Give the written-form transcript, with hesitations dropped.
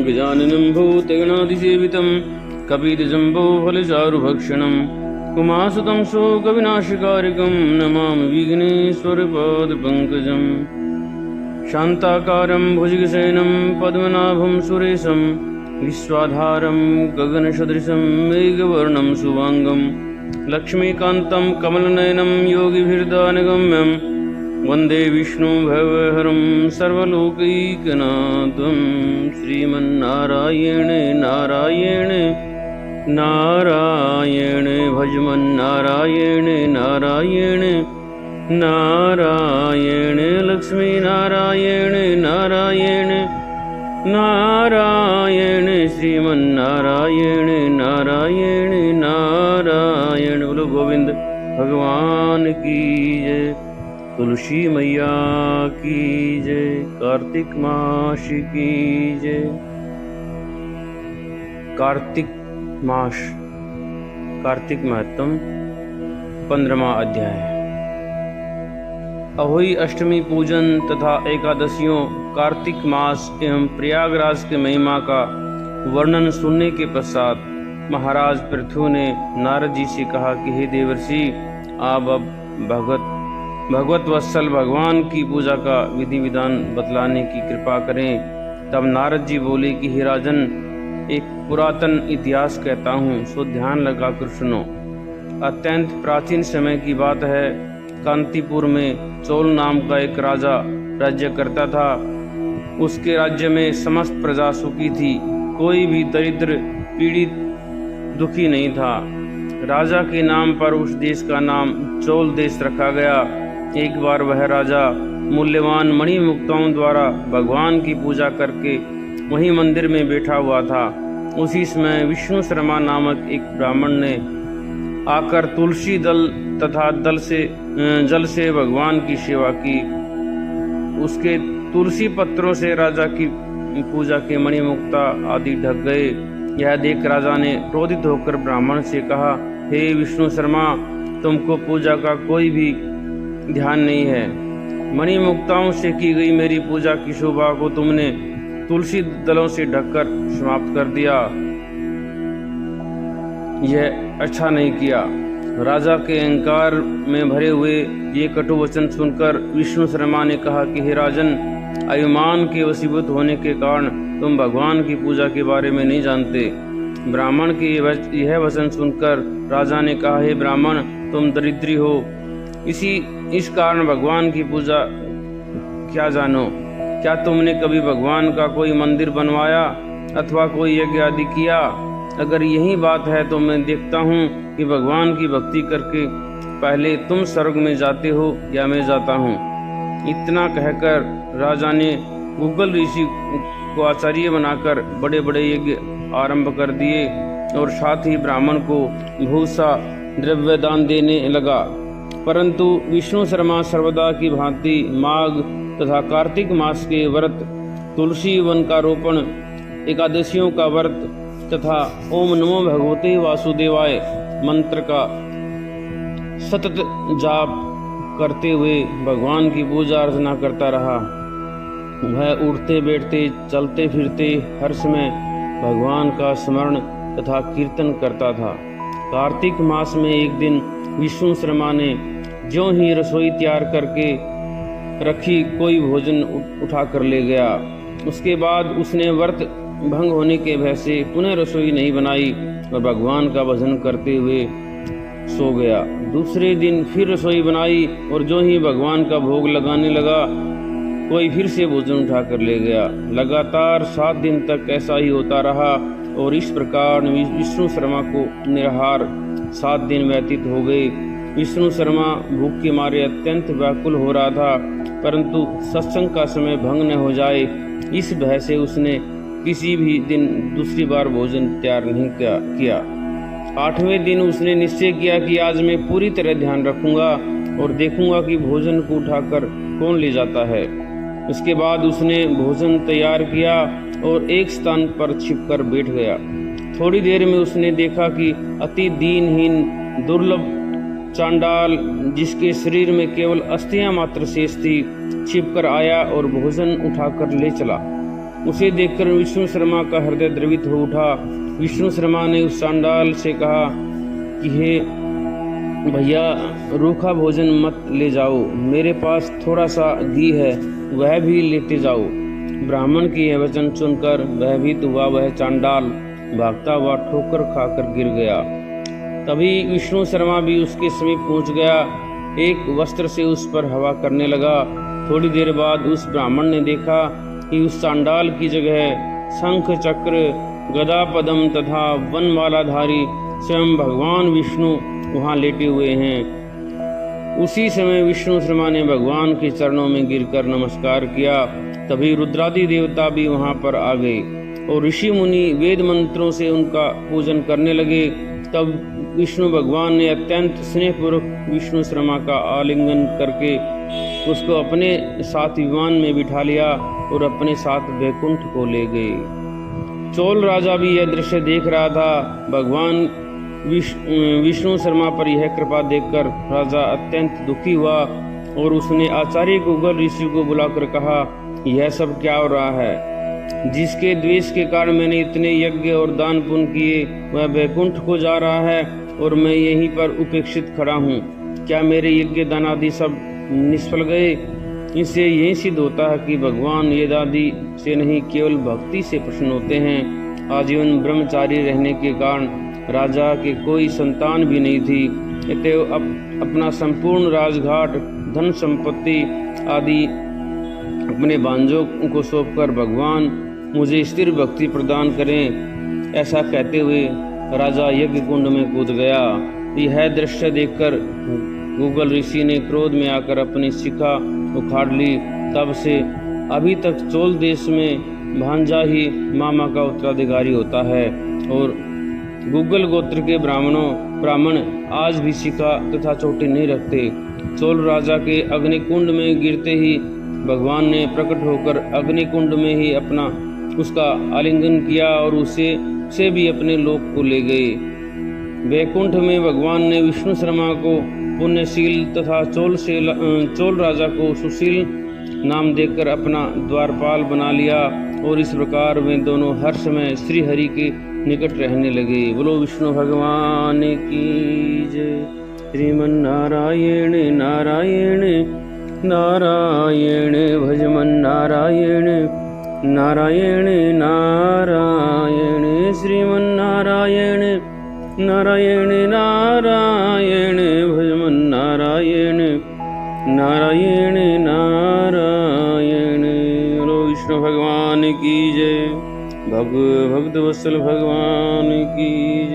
गजाननं भूतगणाधिसेवितं कपितजम्बोफलचारुभक्षणं उमासुतं शोकविनाशकारिकं नमामि विघ्नेश्वरपादपङ्कजम्। शान्ताकारं भुजगशयनं पद्मनाभं सुरेशं विश्वाधारं गगनसदृशं मेघवर्णं शुभाङ्गं लक्ष्मीकान्तं कमलनयनं योगिभिर्दानगम्यं वन्दे विष्णुभवहरं सर्वलोकैकनाथं। श्रीमन्नारायण नारायण नारायण भजमन्नारायण नारायण नारायण लक्ष्मी नारायण नारायण नारायण श्रीमन्नारायण नारायण नारायण। बोलो गोविंद भगवान की जय, तुलसी मैया की जय, कार्तिक मास की जय। कार्तिक मास, कार्तिक महत्तम 15वां अध्याय। अहोई अष्टमी पूजन तथा एकादशियों, कार्तिक मास एवं प्रयागराज के महिमा का वर्णन सुनने के पश्चात महाराज पृथु ने नारद जी से कहा कि हे देवर्षि, आप अब भगवत वत्सल भगवान की पूजा का विधि विधान बतलाने की कृपा करें। तब नारद जी बोले कि हे राजन, एक पुरातन इतिहास कहता हूँ, सो ध्यान लगाकर सुनो। अत्यंत प्राचीन समय की बात है। कांतिपुर में चोल नाम का एक राजा राज्य करता था। उसके राज्य में समस्त प्रजा सुखी थी, कोई भी दरिद्र पीड़ित दुखी नहीं था। राजा के नाम पर उस देश का नाम चोल देश रखा गया। एक बार वह राजा मूल्यवान मणि मुक्ताओं द्वारा भगवान की पूजा करके वहीं मंदिर में बैठा हुआ था। उसी समय विष्णु शर्मा नामक एक ब्राह्मण ने आकर तुलसी दल तथा जल से भगवान की सेवा की। उसके तुलसी पत्रों से राजा की पूजा के मणिमुक्ता आदि ढक गए। यह देख राजा ने क्रोधित होकर ब्राह्मण से कहा, हे विष्णु शर्मा, तुमको पूजा का कोई भी ध्यान नहीं है। मणिमुक्ताओं से की गई मेरी पूजा की शोभा को तुमने तुलसी दलों से ढककर समाप्त कर दिया। यह अच्छा नहीं किया। राजा के अहंकार में भरे हुए ये कटु वचन सुनकर विष्णु शर्मा ने कहा कि हे राजन, अभिमान के वशीभूत होने के कारण तुम भगवान की पूजा के बारे में नहीं जानते। ब्राह्मण के यह वचन सुनकर राजा ने कहा, हे ब्राह्मण, तुम दरिद्री हो, इस कारण भगवान की पूजा क्या जानो। क्या तुमने कभी भगवान का कोई मंदिर बनवाया अथवा कोई यज्ञ आदि किया? अगर यही बात है तो मैं देखता हूँ कि भगवान की भक्ति करके पहले तुम स्वर्ग में जाते हो या मैं जाता हूँ। इतना कहकर राजा ने गूगल ऋषि को आचार्य बनाकर बड़े बड़े यज्ञ आरंभ कर दिए और साथ ही ब्राह्मण को भूसा द्रव्य दान देने लगा। परंतु विष्णु शर्मा सर्वदा की भांति माघ तथा कार्तिक मास के व्रत, तुलसी वन का रोपण, एकादशियों का व्रत तथा ओम नमो भगवते वासुदेवाय मंत्र का सतत जाप करते हुए भगवान की पूजा अर्चना करता रहा। वह उठते बैठते चलते फिरते हर समय भगवान का स्मरण तथा कीर्तन करता था। कार्तिक मास में एक दिन विष्णु शर्मा ने ज्यों ही रसोई तैयार करके रखी, कोई भोजन उठा कर ले गया। उसके बाद उसने व्रत भंग होने के भय से पुनः रसोई नहीं बनाई और भगवान का भजन करते हुए सो गया। दूसरे दिन फिर रसोई बनाई और जो ही भगवान का भोग लगाने लगा, कोई फिर से भोजन उठा कर ले गया। लगातार 7 दिन तक ऐसा ही होता रहा और इस प्रकार विष्णु शर्मा को निराहार 7 दिन व्यतीत हो गए। विष्णु शर्मा भूख के मारे अत्यंत व्याकुल हो रहा था, परंतु सत्संग का समय भंग न हो जाए इस भय से उसने किसी भी दिन दूसरी बार भोजन तैयार नहीं किया। 8वें दिन उसने निश्चय किया कि आज मैं पूरी तरह ध्यान रखूंगा और देखूंगा कि भोजन को उठाकर कौन ले जाता है। उसके बाद उसने भोजन तैयार किया और एक स्थान पर छिपकर बैठ गया। थोड़ी देर में उसने देखा कि अति दीनहीन दुर्लभ चांडाल, जिसके शरीर में केवल अस्थियां मात्र शेष थी, छिपकर आया और भोजन उठाकर ले चला। उसे देखकर विष्णु शर्मा का हृदय द्रवित हो उठा। विष्णु शर्मा ने उस चांडाल से कहा कि हे भैया, रूखा भोजन मत ले जाओ, मेरे पास थोड़ा सा घी है, वह भी लेते जाओ। ब्राह्मण की यह वचन सुनकर भयभीत हुआ वह चांडाल भागता हुआ ठोकर खाकर गिर गया। तभी विष्णु शर्मा भी उसके समीप पहुंच गया, एक वस्त्र से उस पर हवा करने लगा। थोड़ी देर बाद उस ब्राह्मण ने देखा कि उस चांडाल की जगह शंख चक्र गदा पद्म तथा वनमालाधारी स्वयं भगवान विष्णु वहां लेटे हुए हैं। उसी समय विष्णु शर्मा ने भगवान के चरणों में गिरकर नमस्कार किया। तभी रुद्रादि देवता भी वहां पर आ गए और ऋषि मुनि वेद मंत्रों से उनका पूजन करने लगे। तब विष्णु भगवान ने अत्यंत स्नेहपूर्वक विष्णु शर्मा का आलिंगन करके उसको अपने साथ विमान में बिठा लिया और अपने साथ वैकुंठ को ले गए। चोल राजा भी यह दृश्य देख रहा था। भगवान विष्णु शर्मा पर यह कृपा देखकर राजा अत्यंत दुखी हुआ और उसने आचार्य गूगल ऋषि को बुलाकर कहा, यह सब क्या हो रहा है? जिसके द्वेष के कारण मैंने इतने यज्ञ और दान पुण्य किए, वह वैकुंठ को जा रहा है और मैं यहीं पर उपेक्षित खड़ा हूँ। क्या मेरे यज्ञ दान आदि सब निष्फल गए? इससे यही सिद्ध होता है कि भगवान यज्ञ आदि से नहीं, केवल भक्ति से प्रसन्न होते हैं। आजीवन ब्रह्मचारी रहने के कारण राजा के कोई संतान भी नहीं थी। अतएव अपना संपूर्ण राजघाट, धन संपत्ति आदि अपने भांजों को सौंपकर भगवान मुझे स्थिर भक्ति प्रदान करें, ऐसा कहते हुए राजा यज्ञ कुंड में कूद गया। यह दृश्य देखकर गूगल ऋषि ने क्रोध में आकर अपनी शिखा उखाड़ ली। तब से अभी तक चोल देश में भांजा ही मामा का उत्तराधिकारी होता है और गूगल गोत्र के ब्राह्मण आज भी शिखा तथा चोटी नहीं रखते। चोल राजा के अग्निकुंड में गिरते ही भगवान ने प्रकट होकर अग्निकुंड में ही उसका आलिंगन किया और उसे भी अपने लोक को ले गए। वैकुंठ में भगवान ने विष्णु शर्मा को पुण्यशील तथा चोल राजा को सुशील नाम देकर अपना द्वारपाल बना लिया और इस प्रकार वे दोनों हर समय श्री हरि के निकट रहने लगे। बोलो विष्णु भगवान की जय। श्रीमन्नारायण नारायण नारायण भजमन नारायण नारायण नारायण श्रीमन्नारायण नारायण नारायण भजमन नारायण नारायण नारायण। बोलो विष्णु भगवान की जय। भक्त वत्सल भगवान की जय।